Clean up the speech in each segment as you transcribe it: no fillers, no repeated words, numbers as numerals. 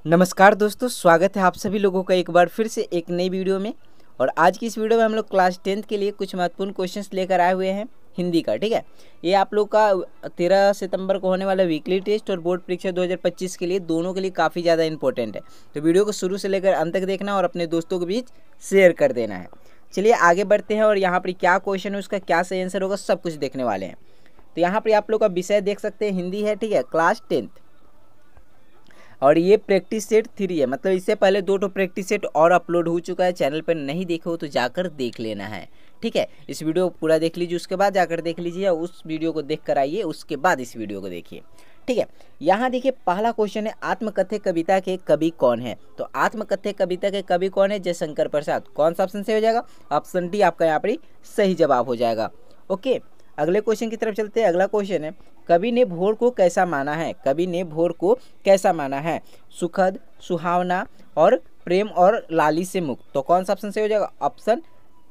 नमस्कार दोस्तों, स्वागत है आप सभी लोगों का एक बार फिर से एक नई वीडियो में। और आज की इस वीडियो में हम लोग क्लास 10th के लिए कुछ महत्वपूर्ण क्वेश्चंस लेकर आए हुए हैं हिंदी का। ठीक है, ये आप लोग का 13 सितंबर को होने वाला वीकली टेस्ट और बोर्ड परीक्षा 2025 के लिए दोनों के लिए काफ़ी ज़्यादा इंपॉर्टेंट है। तो वीडियो को शुरू से लेकर अंत तक देखना और अपने दोस्तों के बीच शेयर कर देना है। चलिए आगे बढ़ते हैं और यहाँ पर क्या क्वेश्चन है, उसका क्या सही आंसर होगा, सब कुछ देखने वाले हैं। तो यहाँ पर आप लोग का विषय देख सकते हैं हिंदी है। ठीक है, क्लास 10th और ये प्रैक्टिस सेट 3 है। मतलब इससे पहले 2 प्रैक्टिस सेट और अपलोड हो चुका है, चैनल पर नहीं देखे हो तो जाकर देख लेना है। ठीक है, इस वीडियो को पूरा देख लीजिए, उसके बाद जाकर देख लीजिए, उस वीडियो को देख कर आइए, उसके बाद इस वीडियो को देखिए। ठीक है, यहाँ देखिए पहला क्वेश्चन है, आत्मकथ्य कविता के कवि कौन है। तो आत्मकथ्य कविता के कवि कौन है? जयशंकर प्रसाद। कौन सा ऑप्शन से हो जाएगा? ऑप्शन डी आपका यहाँ पर सही जवाब हो जाएगा। ओके, अगले क्वेश्चन की तरफ चलते हैं। अगला क्वेश्चन है, कवि ने भोर को कैसा माना है? कवि ने भोर को कैसा माना है? सुखद, सुहावना और प्रेम और लाली से मुक्त। तो कौन सा ऑप्शन सही हो जाएगा? ऑप्शन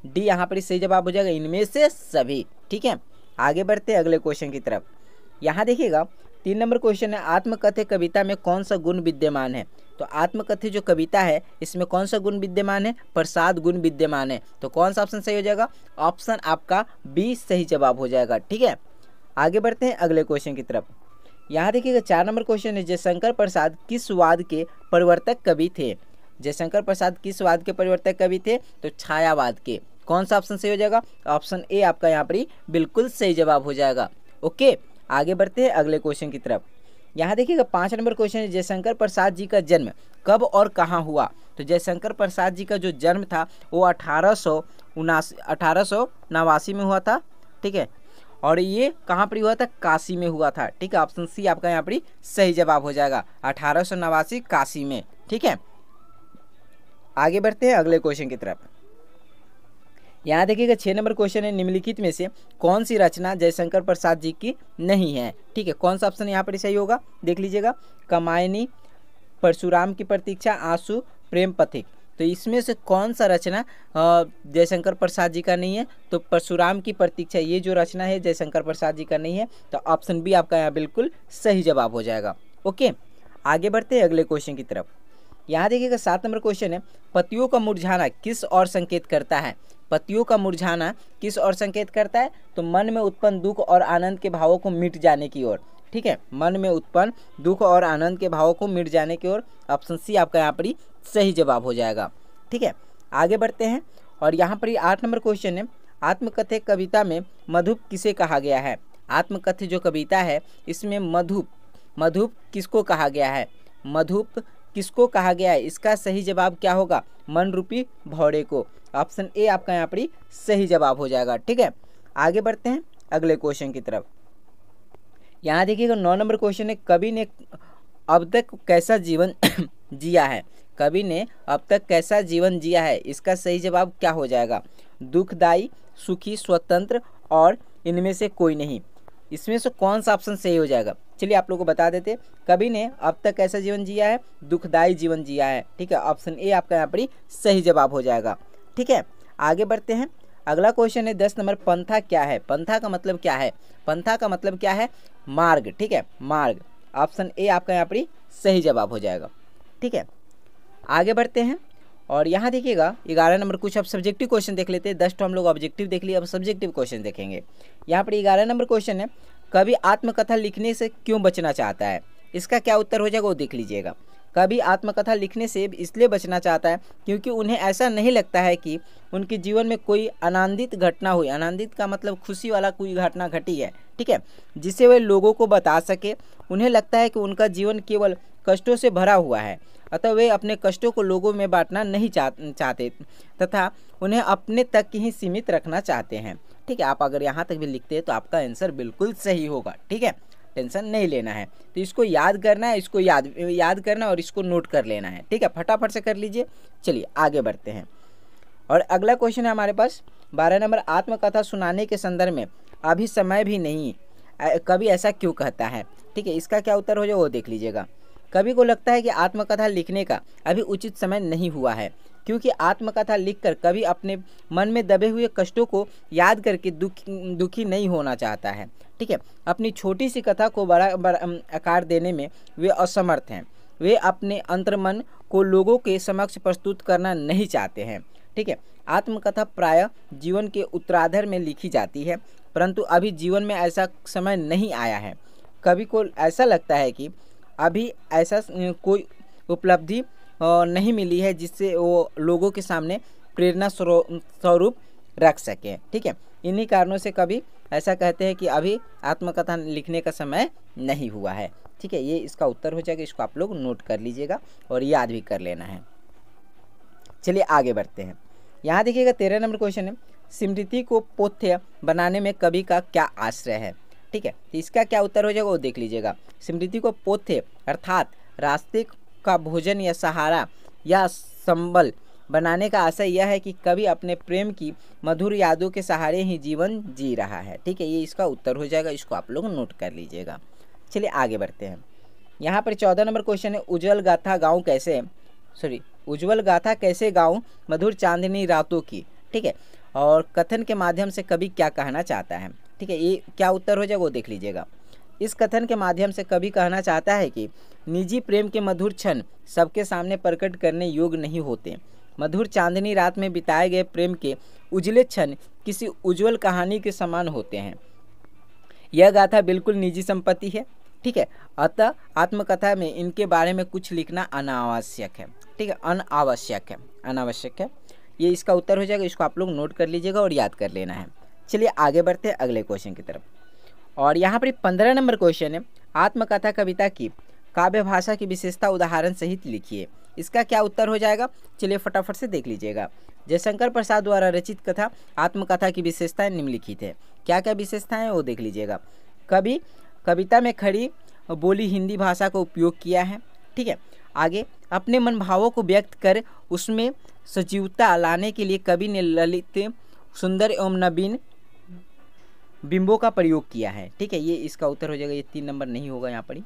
डी यहाँ पर सही जवाब हो जाएगा, इनमें से सभी। ठीक है, आगे बढ़ते हैं अगले क्वेश्चन की तरफ। यहाँ देखिएगा 3 नंबर क्वेश्चन है, आत्मकथ्य कविता में कौन सा गुण विद्यमान है? तो आत्मकथ्य जो कविता है इसमें कौन सा गुण विद्यमान है? प्रसाद गुण विद्यमान है। तो कौन सा ऑप्शन सही हो जाएगा? ऑप्शन आपका बी सही जवाब हो जाएगा। ठीक है, आगे बढ़ते हैं अगले क्वेश्चन की तरफ। यहाँ देखिएगा 4 नंबर क्वेश्चन है, जयशंकर प्रसाद किस वाद के परिवर्तक कवि थे? जयशंकर प्रसाद किस वाद के परिवर्तक कवि थे? तो छायावाद के। कौन सा ऑप्शन सही हो जाएगा? ऑप्शन ए आपका यहाँ पर बिल्कुल सही जवाब हो जाएगा। ओके, आगे बढ़ते हैं अगले क्वेश्चन की तरफ। यहाँ देखिएगा 5 नंबर क्वेश्चन है, जयशंकर प्रसाद जी का जन्म कब और कहाँ हुआ? तो जयशंकर प्रसाद जी का जो जन्म था वो 1889 में हुआ था। ठीक है, और ये कहाँ पर हुआ था? काशी में हुआ था। ठीक है, ऑप्शन सी आपका यहाँ पर सही जवाब हो जाएगा, 1889 काशी में। ठीक है, आगे बढ़ते हैं अगले क्वेश्चन की तरफ। यहाँ देखिएगा 6 नंबर क्वेश्चन है, निम्नलिखित में से कौन सी रचना जयशंकर प्रसाद जी की नहीं है? ठीक है, कौन सा ऑप्शन यहाँ पर सही होगा? देख लीजिएगा, कमायनी, परशुराम की प्रतीक्षा, आंसू, प्रेम पथिक। तो इसमें से कौन सा रचना जयशंकर प्रसाद जी का नहीं है? तो परशुराम की प्रतीक्षा, ये जो रचना है जयशंकर प्रसाद जी का नहीं है। तो ऑप्शन बी आपका यहाँ बिल्कुल सही जवाब हो जाएगा। ओके, आगे बढ़ते हैं अगले क्वेश्चन की तरफ। यहाँ देखिएगा 7 नंबर क्वेश्चन है, पतियों का मुरझाना किस ओर संकेत करता है? पतियों का मुरझाना किस ओर संकेत करता है? तो मन में उत्पन्न दुख और आनंद के भावों को मिट जाने की ओर। ठीक है, मन में उत्पन्न दुख और आनंद के भावों को मिट जाने की ओर। ऑप्शन सी आपका यहाँ पर सही जवाब हो जाएगा। ठीक है, आगे बढ़ते हैं और यहाँ पर 8 नंबर क्वेश्चन है, आत्मकथ्य कविता में मधुप किसे कहा गया है? आत्मकथ्य जो कविता है इसमें मधुप किसको कहा गया है? मधुप किसको कहा गया है? इसका सही जवाब क्या होगा? मन रूपी भौरे को। ऑप्शन ए आपका यहाँ पर सही जवाब हो जाएगा। ठीक है, आगे बढ़ते हैं अगले क्वेश्चन की तरफ। यहाँ देखिएगा 9 नंबर क्वेश्चन है, कवि ने अब तक कैसा जीवन जिया है? कवि ने अब तक कैसा जीवन जिया है? इसका सही जवाब क्या हो जाएगा? दुखदायी, सुखी, स्वतंत्र और इनमें से कोई नहीं। इसमें से कौन सा ऑप्शन सही हो जाएगा? चलिए आप लोगों को बता देते। कवि ने अब तक कैसा जीवन जिया है? दुखदायी जीवन जिया है। ठीक है, ऑप्शन ए आपका यहाँ पर सही जवाब हो जाएगा। ठीक है, आगे बढ़ते हैं। अगला क्वेश्चन है 10 नंबर, पंथा क्या है? पंथा का मतलब क्या है? पंथा का मतलब क्या है? मार्ग। ठीक है, मार्ग। ऑप्शन ए आपका यहाँ पर सही जवाब हो जाएगा। ठीक है, आगे बढ़ते हैं और यहाँ देखिएगा 11 नंबर, कुछ अब सब्जेक्टिव क्वेश्चन देख लेते हैं। 10 तो हम लोग ऑब्जेक्टिव देख लिए, अब सब्जेक्टिव क्वेश्चन देखेंगे। यहाँ पर 11 नंबर क्वेश्चन है, कवि आत्मकथा लिखने से क्यों बचना चाहता है? इसका क्या उत्तर हो जाएगा वो देख लीजिएगा। कवि आत्मकथा लिखने से इसलिए बचना चाहता है क्योंकि उन्हें ऐसा नहीं लगता है कि उनके जीवन में कोई आनंदित घटना हुई। आनंदित का मतलब खुशी वाला कोई घटना घटी है। ठीक है, जिसे वे लोगों को बता सके। उन्हें लगता है कि उनका जीवन केवल कष्टों से भरा हुआ है, अतः वे अपने कष्टों को लोगों में बांटना नहीं चाहते तथा उन्हें अपने तक ही सीमित रखना चाहते हैं। ठीक है, आप अगर यहाँ तक भी लिखते हैं तो आपका आंसर बिल्कुल सही होगा। ठीक है, टेंशन नहीं लेना है। तो इसको याद करना है, इसको याद करना और इसको नोट कर लेना है। ठीक है, फटाफट से कर लीजिए। चलिए आगे बढ़ते हैं और अगला क्वेश्चन है हमारे पास 12 नंबर, आत्मकथा सुनाने के संदर्भ में अभी समय भी नहीं, कवि ऐसा क्यों कहता है? ठीक है, इसका क्या उत्तर हो जाए वो देख लीजिएगा। कवि को लगता है कि आत्मकथा लिखने का अभी उचित समय नहीं हुआ है, क्योंकि आत्मकथा लिखकर कवि अपने मन में दबे हुए कष्टों को याद करके दुखी नहीं होना चाहता है। ठीक है, अपनी छोटी सी कथा को बड़ा आकार देने में वे असमर्थ हैं। वे अपने अंतर्मन को लोगों के समक्ष प्रस्तुत करना नहीं चाहते हैं। ठीक है, आत्मकथा प्रायः जीवन के उत्तरार्ध में लिखी जाती है, परंतु अभी जीवन में ऐसा समय नहीं आया है। कवि को ऐसा लगता है कि अभी ऐसा कोई उपलब्धि नहीं मिली है जिससे वो लोगों के सामने प्रेरणा स्वरूप रख सके। ठीक है, इन्हीं कारणों से कवि ऐसा कहते हैं कि अभी आत्मकथा लिखने का समय नहीं हुआ है। ठीक है, ये इसका उत्तर हो जाएगा। इसको आप लोग नोट कर लीजिएगा और याद भी कर लेना है। चलिए आगे बढ़ते हैं। यहाँ देखिएगा 13 नंबर क्वेश्चन है, स्मृति को पोथ्य बनाने में कवि का क्या आश्रय है। ठीक है, तो इसका क्या उत्तर हो जाएगा वो देख लीजिएगा। स्मृति को पोथ्य अर्थात रास्ते का भोजन या सहारा या संबल बनाने का आशय यह है कि कवि अपने प्रेम की मधुर यादों के सहारे ही जीवन जी रहा है। ठीक है, ये इसका उत्तर हो जाएगा। इसको आप लोग नोट कर लीजिएगा। चलिए आगे बढ़ते हैं। यहाँ पर 14 नंबर क्वेश्चन है, उज्ज्वल गाथा कैसे गाऊं मधुर चांदनी रातों की। ठीक है, और कथन के माध्यम से कवि क्या कहना चाहता है। ठीक है, ये क्या उत्तर हो जाएगा वो देख लीजिएगा। इस कथन के माध्यम से कवि कहना चाहता है कि निजी प्रेम के मधुर क्षण सबके सामने प्रकट करने योग्य नहीं होते। मधुर चांदनी रात में बिताए गए प्रेम के उजले क्षण किसी उज्जवल कहानी के समान होते हैं। यह गाथा बिल्कुल निजी संपत्ति है। ठीक है, अतः आत्मकथा में इनके बारे में कुछ लिखना अनावश्यक है। ठीक है, अनावश्यक है। ये इसका उत्तर हो जाएगा। इसको आप लोग नोट कर लीजिएगा और याद कर लेना है। चलिए आगे बढ़ते हैं अगले क्वेश्चन की तरफ। और यहाँ पर 15 नंबर क्वेश्चन है, आत्मकथा कविता की काव्य भाषा की विशेषता उदाहरण सहित लिखिए। इसका क्या उत्तर हो जाएगा चलिए फटाफट से देख लीजिएगा। जयशंकर प्रसाद द्वारा रचित कथा आत्मकथा की विशेषताएं निम्नलिखित है। क्या क्या विशेषताएं वो देख लीजिएगा। कवि कविता में खड़ी बोली हिंदी भाषा का उपयोग किया है। ठीक है, आगे अपने मन भावों को व्यक्त कर उसमें सजीवता लाने के लिए कवि ने ललित सुंदर एवं नवीन बिंबों का प्रयोग किया है। ठीक है, ये इसका उत्तर हो जाएगा। ये 3 नंबर नहीं होगा, यहाँ पर ही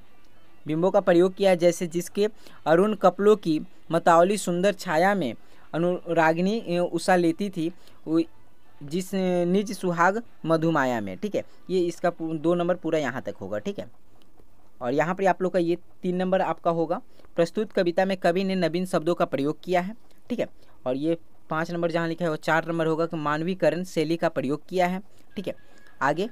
बिंबों का प्रयोग किया है, जैसे जिसके अरुण कपलों की मतवाली सुंदर छाया में अनुरागिनी उषा लेती थी, जिस निज सुहाग मधुमाया में। ठीक है, ये इसका 2 नंबर पूरा यहाँ तक होगा। ठीक है, और यहाँ पर आप लोग का ये 3 नंबर आपका होगा। प्रस्तुत कविता में कवि ने नवीन शब्दों का प्रयोग किया है। ठीक है, और ये 5 नंबर जहाँ लिखा है वो 4 नंबर होगा कि मानवीकरण शैली का प्रयोग किया है। ठीक है, आगे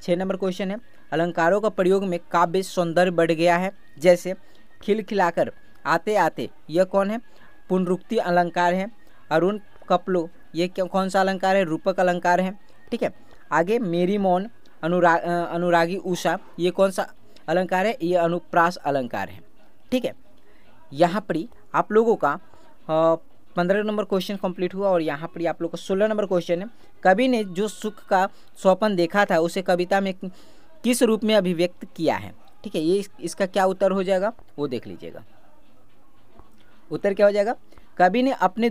6 नंबर क्वेश्चन है, अलंकारों का प्रयोग में काव्य सौंदर्य बढ़ गया है, जैसे खिलखिलाकर आते आते, यह कौन है पुनरुक्ति अलंकार है। अरुण कपलो, ये कौन सा अलंकार है रूपक अलंकार है। ठीक है, आगे मेरी मौन अनुरागी उषा, ये कौन सा अलंकार है ये अनुप्रास अलंकार है। ठीक है, यहाँ पर आप लोगों का 15 नंबर क्वेश्चन कंप्लीट हुआ। और यहाँ पर आप लोग का 16 नंबर क्वेश्चन है, कवि ने जो सुख का स्वप्न देखा था उसे कविता में किस रूप में अभिव्यक्त किया है। ठीक है, ये इसका क्या उत्तर हो जाएगा वो देख लीजिएगा। उत्तर क्या हो जाएगा, कवि ने अपने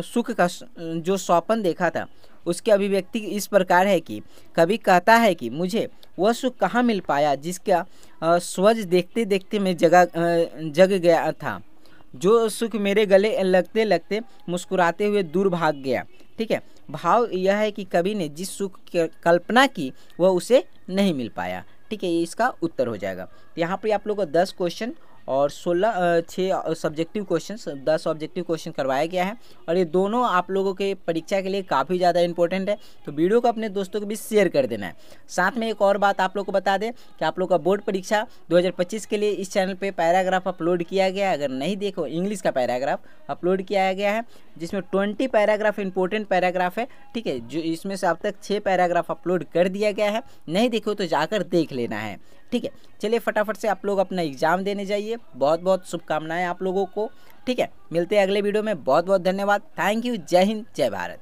सुख का जो स्वप्न देखा था उसकी अभिव्यक्ति इस प्रकार है कि कवि कहता है कि मुझे वह सुख कहाँ मिल पाया जिसका स्वज देखते देखते मैं जग गया था, जो सुख मेरे गले लगते लगते मुस्कुराते हुए दूर भाग गया। ठीक है, भाव यह है कि कवि ने जिस सुख की कल्पना की वह उसे नहीं मिल पाया। ठीक है, ये इसका उत्तर हो जाएगा। तो यहाँ पर आप लोगों को 10 क्वेश्चन और 6 सब्जेक्टिव क्वेश्चन 10 ऑब्जेक्टिव क्वेश्चन करवाया गया है। और ये दोनों आप लोगों के परीक्षा के लिए काफ़ी ज़्यादा इंपॉर्टेंट है, तो वीडियो को अपने दोस्तों को भी शेयर कर देना है। साथ में एक और बात आप लोग को बता दें कि आप लोग का बोर्ड परीक्षा 2025 के लिए इस चैनल पे पैराग्राफ अपलोड किया गया है। अगर नहीं देखो, इंग्लिश का पैराग्राफ अपलोड किया गया है जिसमें 20 पैराग्राफ इंपॉर्टेंट पैराग्राफ है। ठीक है, जो इसमें से अब तक 6 पैराग्राफ अपलोड कर दिया गया है, नहीं देखो तो जाकर देख लेना है। ठीक है, चलिए फटाफट से आप लोग अपना एग्जाम देने जाइए। बहुत बहुत शुभकामनाएं आप लोगों को। ठीक है, मिलते हैं अगले वीडियो में। बहुत बहुत धन्यवाद। Thank you. जय हिंद, जय भारत।